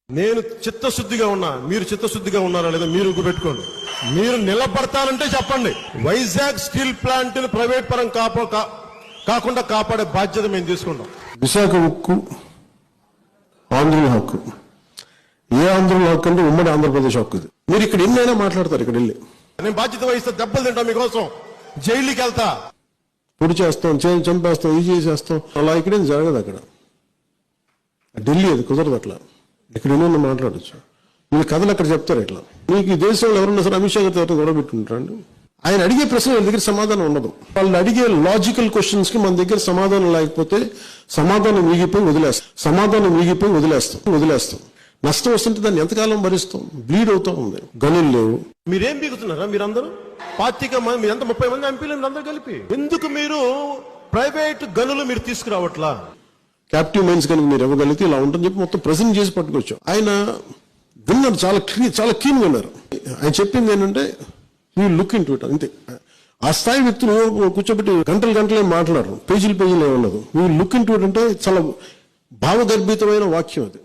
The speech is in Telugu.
నేను చిత్తశుద్ధిగా ఉన్నా, మీరు చిత్తశుద్ధిగా ఉన్నారా లేదా మీరు గుర్తుపెట్టుకోండి. మీరు నిలబడతానంటే చెప్పండి. వైజాగ్ స్టీల్ ప్లాంట్ ని ప్రైవేట్ పరం కాకుండా కాపాడే బాధ్యత మేము తీసుకుంటాం. విశాఖ ఉక్కు ఆంధ్రుల హక్కు. ఏ ఆంధ్రుల హక్కు అంటే ఉమ్మడి ఆంధ్రప్రదేశ్ హక్కు. ఇది మీరు ఇక్కడ ఎన్నైనా మాట్లాడతారు. ఇక్కడ వెళ్ళి నేను బాధ్యత వహిస్తే దెబ్బలు తింటాం మీకోసం, జైలుకి వెళ్తా, పొడి చేస్తాం, చంపేస్తాం, ఇది చేసేస్తాం. అలా ఇక్కడేం జరగదు. అక్కడ ఢిల్లీ అది కుదరదు. అట్లా ఇక్కడ ఎన్నో మాట్లాడచ్చు. మీరు కథలు అక్కడ చెప్తారు. ఇట్లా మీకు ఈ దేశంలో ఎవరున్నా సరే అమిత్ షా గారితో ఎవరితో గొడవ పెట్టుకుంటారండి. ఆయన అడిగే ప్రశ్న వాళ్ళ దగ్గర సమాధానం ఉండదు. వాళ్ళు అడిగే లాజికల్ క్వశ్చన్స్ కి మన దగ్గర సమాధానం లేకపోతే సమాధానం మిగిపోయి వదిలేస్తాం. నష్టం వస్తుంటే దాన్ని ఎంతకాలం భరిస్తాం? బ్లీడ్ అవుతా ఉంది. గనులు లేవు. మీరేం బిగుతున్నారా? మీరందరూ 25 మంది, మీరంతా 30 మంది ఎంపీలు అందరూ కలిపి ఎందుకు మీరు ప్రైవేట్ గనులు మీరు తీసుకురావట్లా? క్యాప్టివ్ మైన్స్ కనుక మీరు ఇవ్వగలిగితే ఇలా ఉంటుందని చెప్పి మొత్తం ప్రెజెంట్ చేసి పట్టుకొచ్చాం. ఆయన విన్నారు, చాలా క్లీన్ విన్నారు. ఆయన చెప్పింది ఏంటంటే you look into it. అంతే. ఆ స్థాయి వ్యక్తులు కూర్చోబెట్టి గంటలే మాట్లాడరు, పేజీలు ఏమన్నదు. You look into it అంటే చాలా భావగర్భితమైన వాక్యం అది.